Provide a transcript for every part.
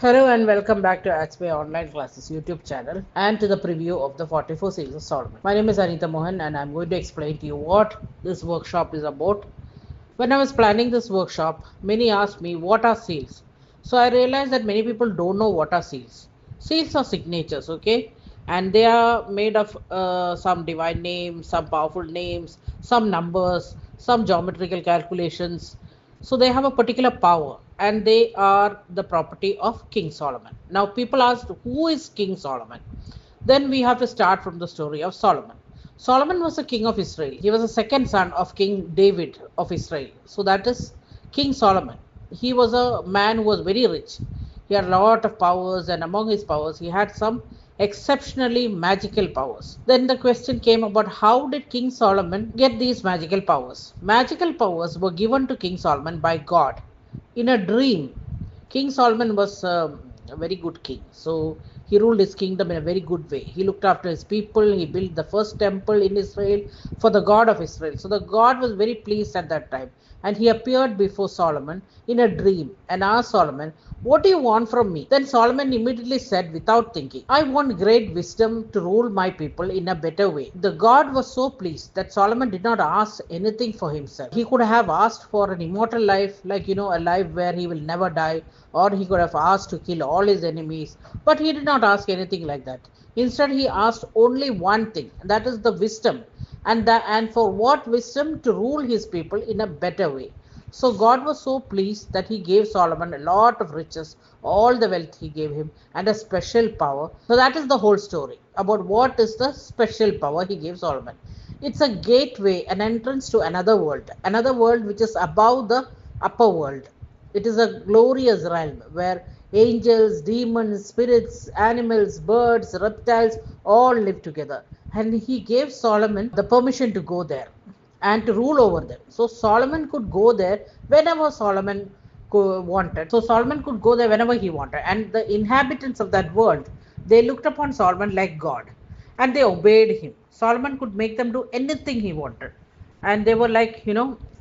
Hello and welcome back to Axway Online Classes YouTube channel and to the preview of the 44 series of Solomon. My name is Anita Mohan and I'm going to explain to you what this workshop is about. When I was planning this workshop, many asked me what are seals. So I realized that many people don't know what are seals. Seals are signatures, okay? And they are made of some divine names, some powerful names, some numbers, some geometrical calculations. So they have a particular power and they are the property of King Solomon. Now people asked, who is King Solomon? Then we have to start from the story of Solomon. Solomon was the king of Israel. He was the second son of King David of Israel. So that is King Solomon. He was a man who was very rich. He had a lot of powers, and among his powers, he had some exceptionally magical powers. Then the question came about how did King Solomon get these magical powers? Magical powers were given to King Solomon by God in a dream. King Solomon was a very good king. So he ruled his kingdom in a very good way. He looked after his people. He built the first temple in Israel for the God of Israel. So the God was very pleased at that time. And he appeared before Solomon in a dream and asked Solomon, what do you want from me? Then Solomon immediately said without thinking, I want great wisdom to rule my people in a better way. The God was so pleased that Solomon did not ask anything for himself. He could have asked for an immortal life, like, a life where he will never die, or he could have asked to kill all his enemies. But he did not ask anything like that. Instead, he asked only one thing, and that is the wisdom. And for what wisdom? To rule his people in a better way. So God was so pleased that he gave Solomon a lot of riches, all the wealth he gave him, and a special power. So that is the whole story about what is the special power he gave Solomon. It's a gateway, an entrance to another world which is above the upper world. It is a glorious realm where angels, demons, spirits, animals, birds, reptiles all live together. And he gave Solomon the permission to go there and to rule over them. So Solomon could go there whenever Solomon wanted. So Solomon could go there whenever he wanted. And the inhabitants of that world, they looked upon Solomon like God and they obeyed him. Solomon could make them do anything he wanted. And they were like,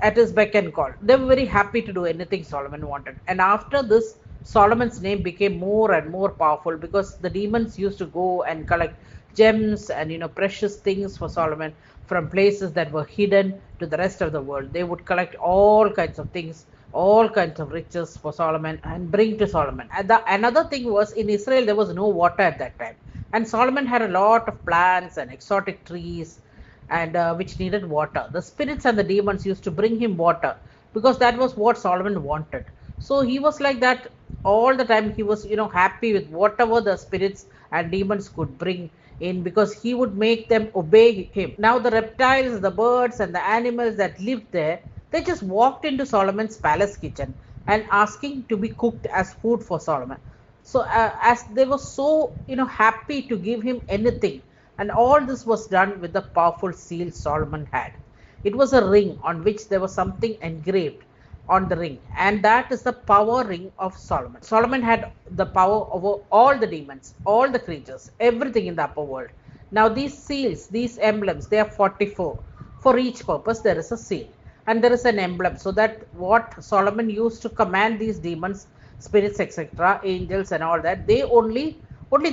at his beck and call. They were very happy to do anything Solomon wanted. And after this, Solomon's name became more and more powerful because the demons used to go and collect gems and precious things for Solomon from places that were hidden to the rest of the world. They would collect all kinds of things, all kinds of riches for Solomon and bring to Solomon. And another thing was, in Israel there was no water at that time, and Solomon had a lot of plants and exotic trees and which needed water. The spirits and the demons used to bring him water because that was what Solomon wanted. So he was like that all the time. He was, happy with whatever the spirits and demons could bring in because he would make them obey him. Now the reptiles, the birds, and the animals that lived there, they just walked into Solomon's palace kitchen and asking to be cooked as food for Solomon. So as they were so happy to give him anything, and all this was done with the powerful seal Solomon had. It was a ring on which there was something engraved on the ring, and that is the power ring of Solomon. Solomon had the power over all the demons, all the creatures, everything in the upper world. Now these seals, these emblems, they are 44. For each purpose there is a seal and there is an emblem, so that what Solomon used to command these demons, spirits, etc., angels and all that, they only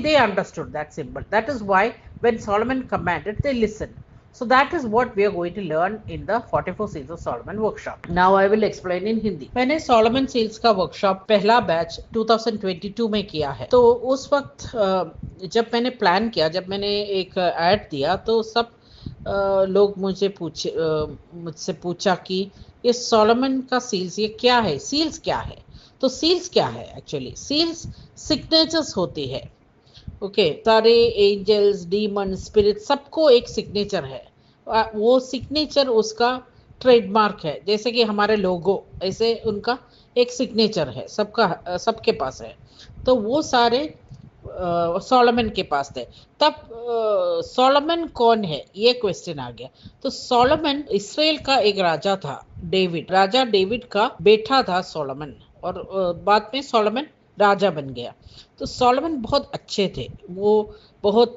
they understood that symbol. That is why when Solomon commanded, they listened. So that is what we are going to learn in the 44 Seals of Solomon workshop. Now I will explain in Hindi. मैंने Solomon Seals का workshop पहला batch 2022 में किया है. तो उस वक्त जब मैंने प्लान किया, जब मैंने एक ऐड दिया, तो सब लोग मुझसे पूछा कि ये सोलोमन का सील्स ये क्या है, सील्स क्या है. तो सील्स क्या है? एक्चुअली सील्स सिग्नेचर्स होती है. ओके, सारे एंजल्स, डीमन, स्पिरिट, सबको एक सिग्नेचर है. वो सिग्नेचर उसका ट्रेडमार्क है. जैसे कि हमारे लोगो, ऐसे उनका एक सिग्नेचर है, सबके पास है. तो वो सारे सोलोमन के पास थे. तब सोलोमन कौन है, ये क्वेश्चन आ गया. तो सोलोमन इसराइल का एक राजा था, डेविड. राजा डेविड का बेटा था सोलोमन, और बाद में सोलोमन राजा बन गया. तो सोलोमन बहुत अच्छे थे. वो बहुत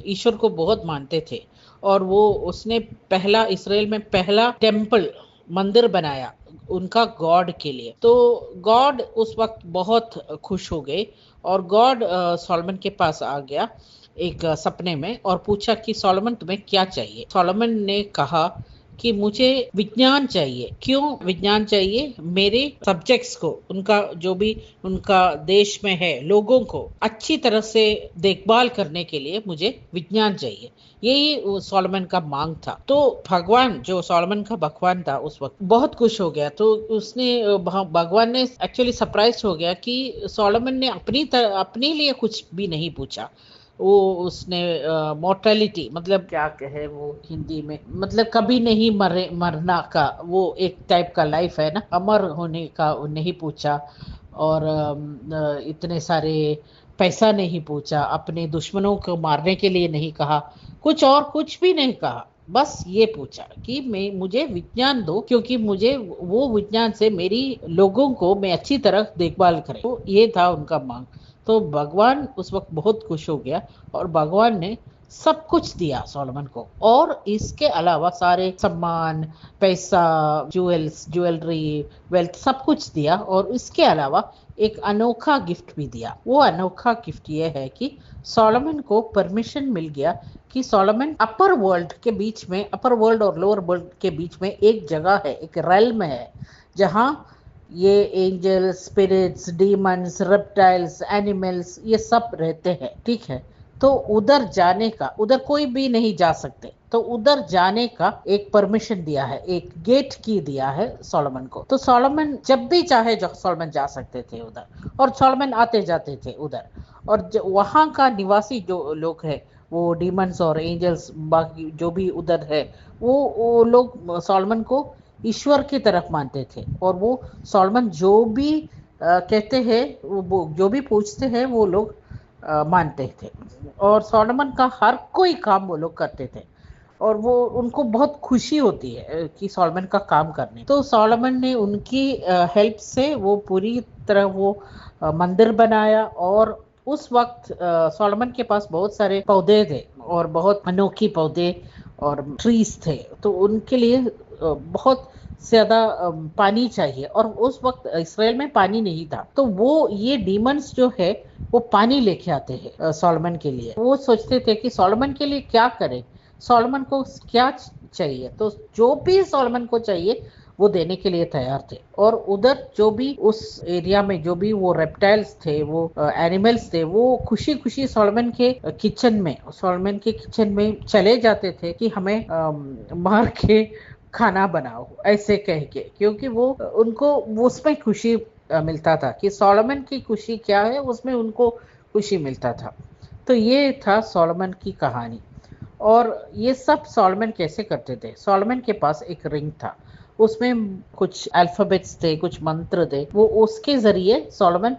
ईश्वर को बहुत मानते थे, और वो उसने इसराइल में पहला टेम्पल, मंदिर बनाया उनका गॉड के लिए। तो गॉड उस वक्त बहुत खुश हो गए और गॉड सॉलोमन के पास आ गया एक सपने में और पूछा कि सॉलोमन तुम्हें क्या चाहिए। सॉलोमन ने कहा कि मुझे विज्ञान चाहिए। क्यों विज्ञान चाहिए? मेरे सब्जेक्ट्स को, उनका जो भी उनका देश में है, लोगों को अच्छी तरह से देखभाल करने के लिए मुझे विज्ञान चाहिए। यही सॉलोमन का मांग था। तो भगवान, जो सॉलोमन का भगवान था उस वक्त, बहुत खुश हो गया। तो उसने भगवान ने एक्चुअली सरप्राइज हो गया कि सॉलोमन ने अपने लिए कुछ भी नहीं पूछा। वो उसने मोर्टेलिटी, मतलब क्या कहे वो हिंदी में, मतलब कभी नहीं मरना का, वो एक टाइप का लाइफ है ना, अमर होने का नहीं पूछा। और इतने सारे पैसा नहीं पूछा, अपने दुश्मनों को मारने के लिए नहीं कहा, कुछ और कुछ भी नहीं कहा। बस ये पूछा कि मुझे विज्ञान दो, क्योंकि मुझे वो विज्ञान से मेरी लोगों को मैं अच्छी तरह देखभाल करें। तो ये था उनका मांग। तो भगवान उस वक्त बहुत खुश हो गया और भगवान ने सब कुछ दिया सोलोमन को, और इसके अलावा सारे सम्मान, पैसा, ज्वेलरी, वेल्थ सब कुछ दिया। और इसके अलावा एक अनोखा गिफ्ट भी दिया। वो अनोखा गिफ्ट ये है कि सोलोमन को परमिशन मिल गया कि सोलोमन अपर वर्ल्ड के बीच में, अपर वर्ल्ड और लोअर वर्ल्ड के बीच में एक जगह है, एक रेल्म है, जहाँ ये angels, spirits, demons, reptiles, animals, ये सब रहते हैं। ठीक है। तो उधर जाने का, उधर कोई भी नहीं जा सकते, तो उधर जाने का एक परमिशन दिया है, एक गेट की दिया है सोलोमन को। तो सोलोमन जब भी चाहे सोलोमन जा सकते थे उधर, और सोलोमन आते जाते थे उधर। और वहाँ का निवासी जो लोग हैं, वो डीमंस और एंजल्स, बाकी जो भी उधर है, वो लोग सोलोमन को ईश्वर की तरफ मानते थे। और वो सोलोमन जो भी कहते हैं, वो जो भी पूछते हैं, वो लोग मानते थे। और सोलोमन का हर कोई काम वो लोग करते थे, और वो उनको बहुत खुशी होती है कि सोलोमन का काम करने। तो सोलोमन ने उनकी हेल्प से वो पूरी तरह वो मंदिर बनाया। और उस वक्त सोलोमन के पास बहुत सारे पौधे थे, और बहुत अनोखी पौधे और ट्रीज थे। तो उनके लिए बहुत ज्यादा पानी चाहिए, और उस वक्त इसराइल में पानी नहीं था। तो वो ये डीमंस जो है वो पानी लेके आते हैं सोलोमन के लिए। वो सोचते थे कि सोलोमन के लिए क्या करें, सोलोमन को क्या चाहिए। तो जो भी सोलोमन को चाहिए वो देने के लिए तैयार थे। और उधर जो भी उस एरिया में जो भी वो रेप्टाइल्स थे, वो एनिमल्स थे, वो खुशी खुशी सोलोमन के किचन में चले जाते थे कि हमें मार के खाना बनाओ, ऐसे कह के। क्योंकि वो उनको उसमें खुशी मिलता था कि सोलोमन की खुशी क्या है, उसमें उनको खुशी मिलता था। तो ये था सोलोमन की कहानी। और ये सब सोलोमन कैसे करते थे? सोलोमन के पास एक रिंग था, उसमें कुछ अल्फाबेट्स थे, कुछ मंत्र थे। वो उसके जरिए सोलोमन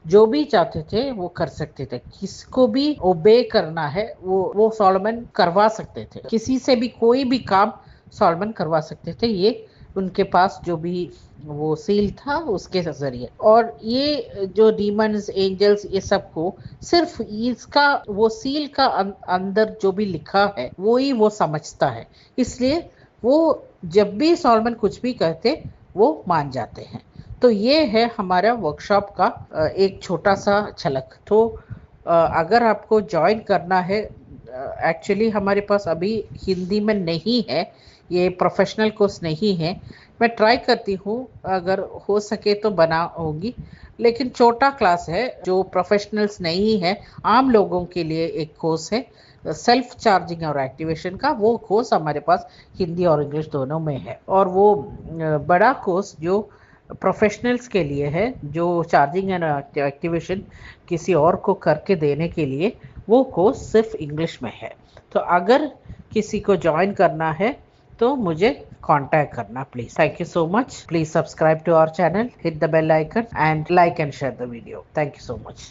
जो भी चाहते थे वो कर सकते थे। किसको भी ओबे करना है वो सोलोमन करवा सकते थे। किसी से भी कोई भी काम सोलोमन करवा सकते थे, ये उनके पास जो भी वो सील था उसके जरिए। और ये जो डीमंस, एंजल्स, ये सब को सिर्फ इसका वो सील का अंदर जो भी लिखा है वो ही वो समझता है। इसलिए वो जब भी सोलोमन कुछ भी कहते वो मान जाते हैं। तो ये है हमारा वर्कशॉप का एक छोटा सा झलक। तो अगर आपको ज्वाइन करना है, एक्चुअली हमारे पास अभी हिंदी में नहीं है, ये प्रोफेशनल कोर्स नहीं है। मैं ट्राई करती हूँ, अगर हो सके तो बना होगी, लेकिन छोटा क्लास है जो प्रोफेशनल्स नहीं है, आम लोगों के लिए एक कोर्स है सेल्फ चार्जिंग और एक्टिवेशन का। वो कोर्स हमारे पास हिंदी और इंग्लिश दोनों में है। और वो बड़ा कोर्स जो प्रोफेशनल्स के लिए है, जो चार्जिंग एंड एक्टिवेशन किसी और को करके देने के लिए, वो कोर्स सिर्फ इंग्लिश में है। तो अगर किसी को ज्वाइन करना है तो मुझे कांटेक्ट करना please. Thank you so much. Please subscribe to our channel, hit the bell icon and like and share the video. Thank you so much.